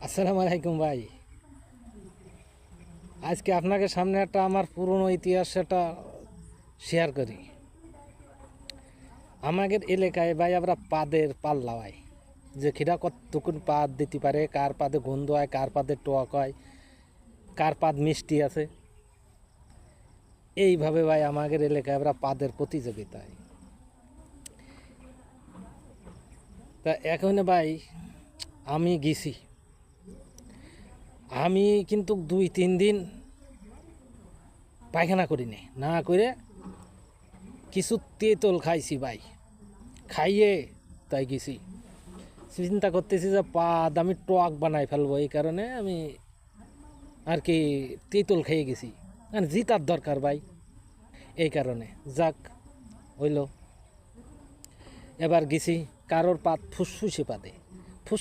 আসসালামু আলাইকুম ভাই। আজকে আপনাকে সামনে একটা আমার পুরনো ইতিহাস একটা শেয়ার করি। আমাদের এলাকায় ভাই আমরা পাদের পাল্লা ভাই, যে খিরা কতটুকুন পাদ দিতে পারে, কার পাদে গন্ধ হয়, কার পাদে টক হয়, কার পাদ মিষ্টি আছে, এইভাবে ভাই আমাদের এলাকায় আমরা পাদের প্রতিযোগিতায়। তা এখন ভাই আমি গেছি, আমি কিন্তু 2-3 দিন পায়খানা করিনি, না করে কিছু তেঁতুল খাইছি ভাই। খাইয়ে তাই গেছি, চিন্তা করতেছি যে পাদ আমি টক বানাই ফেলবো, এই কারণে আমি আর কি তেঁতুল খেয়ে গেছি। মানে জিতার দরকার ভাই, এই কারণে যাক হইল। এবার গেছি কারোর পাত ফুসফুসে পাদে,